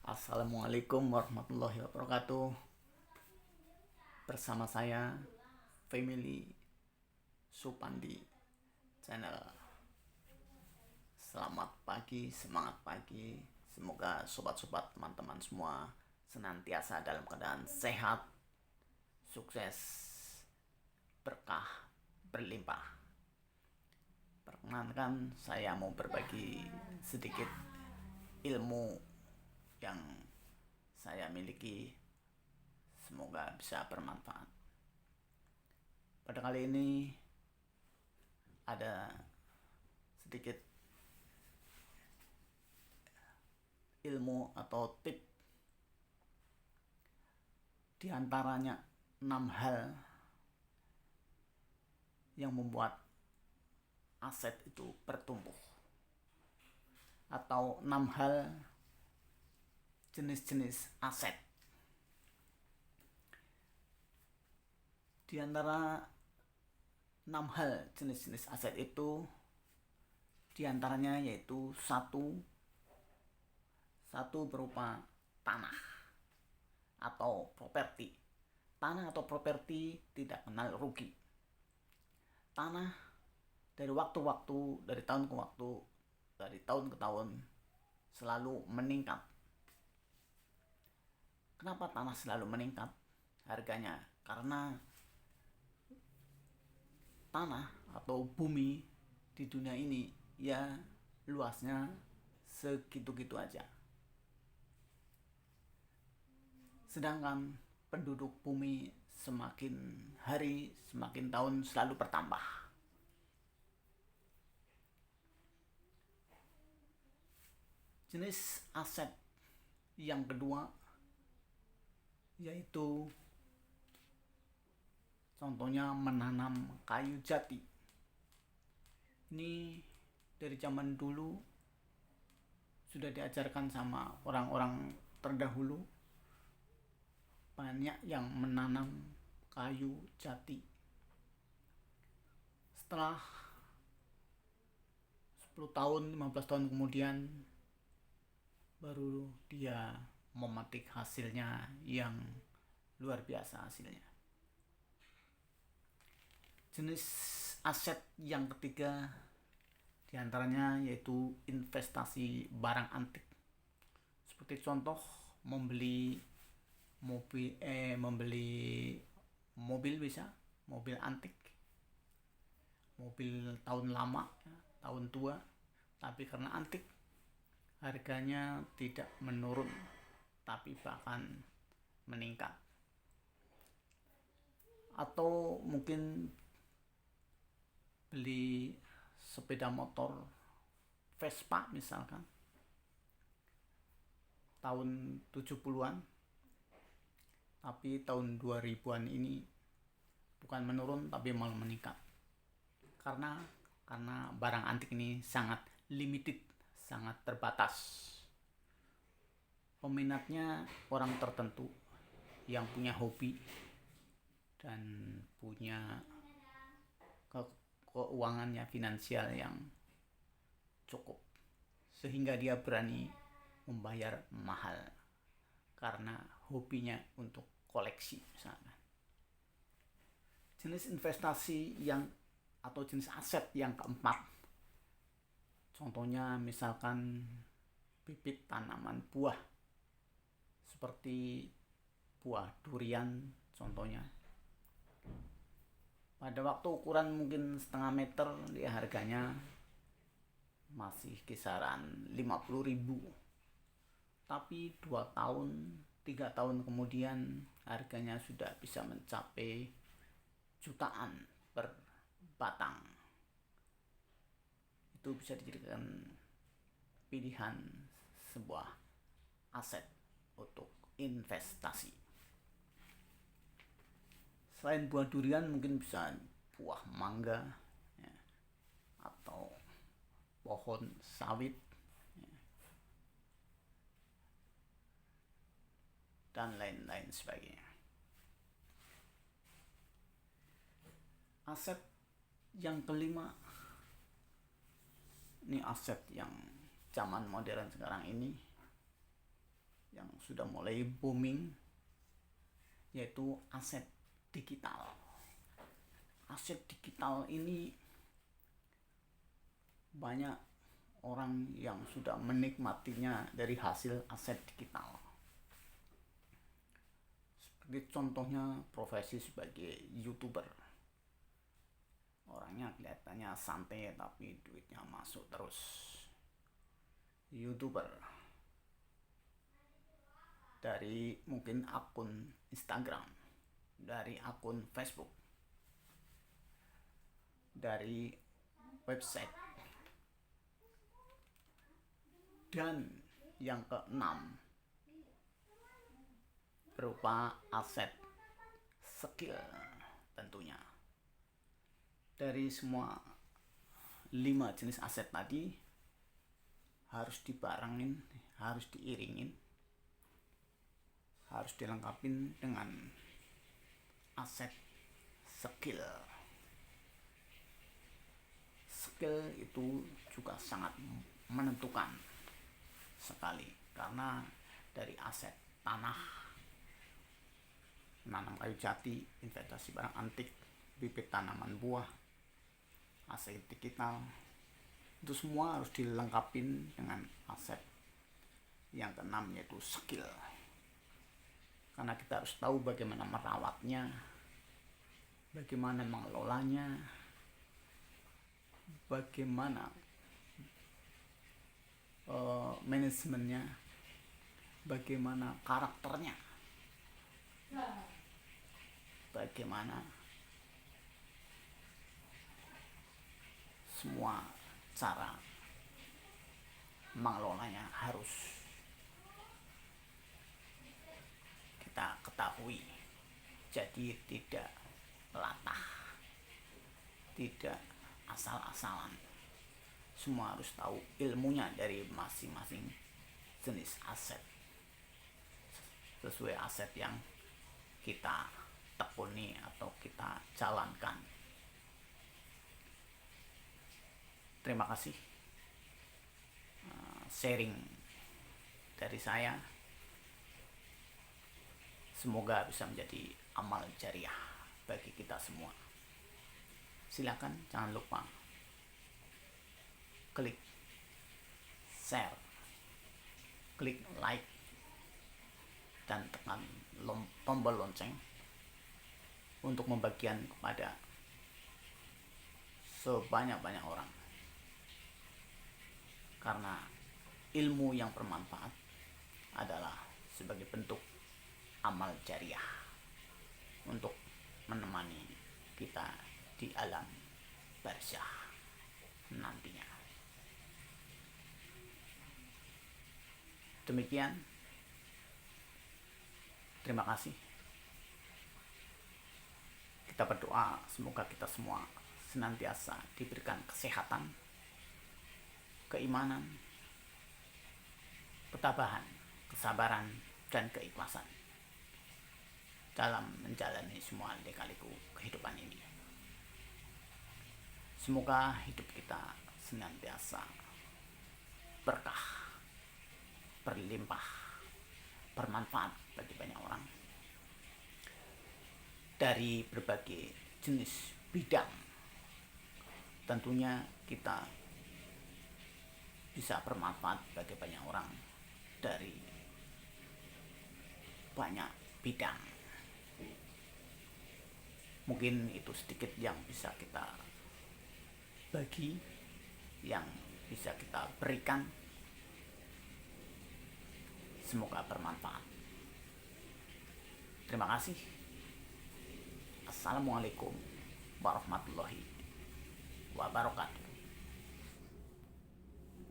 Assalamualaikum warahmatullahi wabarakatuh. Bersama saya Family Supandi Channel. Selamat pagi, semangat pagi. Semoga sobat-sobat teman-teman semua senantiasa dalam keadaan sehat, sukses, berkah, berlimpah. Perkenankan saya mau berbagi sedikit ilmu yang saya miliki, semoga bisa bermanfaat. Pada kali ini ada sedikit ilmu atau tip, diantaranya 6 hal yang membuat aset itu bertumbuh, atau 6 hal jenis-jenis aset. Di antara 6 hal jenis-jenis aset itu, diantaranya yaitu satu berupa tanah atau properti. Tanah atau properti tidak kenal rugi. Tanah dari waktu-waktu, dari tahun ke waktu, dari tahun ke tahun selalu meningkat. Kenapa tanah selalu meningkat harganya? Karena tanah atau bumi di dunia ini ya luasnya segitu-gitu aja. Sedangkan penduduk bumi semakin hari, semakin tahun selalu bertambah. Jenis aset yang kedua yaitu contohnya menanam kayu jati. Ini dari zaman dulu sudah diajarkan sama orang-orang terdahulu. Banyak yang menanam kayu jati. Setelah 10 tahun, 15 tahun kemudian baru dia memetik hasilnya yang luar biasa hasilnya. Jenis aset yang ketiga diantaranya yaitu investasi barang antik. Seperti contoh membeli mobil bisa, mobil antik, mobil tahun lama, tahun tua, tapi karena antik harganya tidak menurun tapi bahkan meningkat. Atau mungkin beli sepeda motor Vespa misalkan tahun 70-an, tapi tahun 2000-an ini bukan menurun tapi malah meningkat. Karena barang antik ini sangat limited, sangat terbatas. Peminatnya orang tertentu yang punya hobi dan punya keuangannya finansial yang cukup, sehingga dia berani membayar mahal karena hobinya untuk koleksi misalnya. Jenis investasi atau jenis aset yang keempat, contohnya misalkan bibit tanaman buah seperti buah durian contohnya. Pada waktu ukuran mungkin setengah meter, dia harganya masih kisaran 50.000. Tapi 2 tahun, 3 tahun kemudian harganya sudah bisa mencapai jutaan per batang. Itu bisa dijadikan pilihan sebuah aset untuk investasi. Selain buah durian mungkin bisa buah mangga ya, atau pohon sawit ya, dan lain-lain sebagainya. Aset yang kelima, ini aset yang zaman modern sekarang ini, yang sudah mulai booming, yaitu aset digital. Aset digital ini banyak orang yang sudah menikmatinya dari hasil aset digital. Seperti contohnya profesi sebagai YouTuber. Orangnya kelihatannya santai tapi duitnya masuk terus. YouTuber dari mungkin akun Instagram, dari akun Facebook, dari website. Dan yang keenam berupa aset skill tentunya. Dari semua 5 jenis aset tadi harus dibarengin, harus diiringin, harus dilengkapin dengan aset skill. Skill itu juga sangat menentukan sekali, karena dari aset tanah, menanam kayu jati, investasi barang antik, bibit tanaman buah, aset digital, itu semua harus dilengkapin dengan aset yang keenam, yaitu skill. Karena kita harus tahu bagaimana merawatnya, bagaimana mengelolanya, bagaimana manajemennya, bagaimana karakternya, bagaimana semua cara mengelolanya harus kita ketahui. Jadi tidak latah, tidak asal-asalan. Semua harus tahu ilmunya dari masing-masing jenis aset, sesuai aset yang kita tekuni atau kita jalankan. Terima kasih sharing dari saya. Semoga bisa menjadi amal jariah bagi kita semua. Silakan jangan lupa klik share, klik like, dan tekan tombol lonceng untuk membagikan kepada sebanyak-banyak orang. Karena ilmu yang bermanfaat adalah sebagai bentuk amal jariah untuk menemani kita di alam barzakh nantinya. Demikian, terima kasih. Kita berdoa semoga kita semua senantiasa diberikan kesehatan, keimanan, ketabahan, kesabaran, dan keikhlasan dalam menjalani semua lika-liku kehidupan ini. Semoga hidup kita senantiasa berkah, berlimpah, bermanfaat bagi banyak orang dari berbagai jenis bidang. Tentunya kita bisa bermanfaat bagi banyak orang dari banyak bidang. Mungkin itu sedikit yang bisa kita bagi, yang bisa kita berikan. Semoga bermanfaat. Terima kasih. Assalamualaikum warahmatullahi wabarakatuh.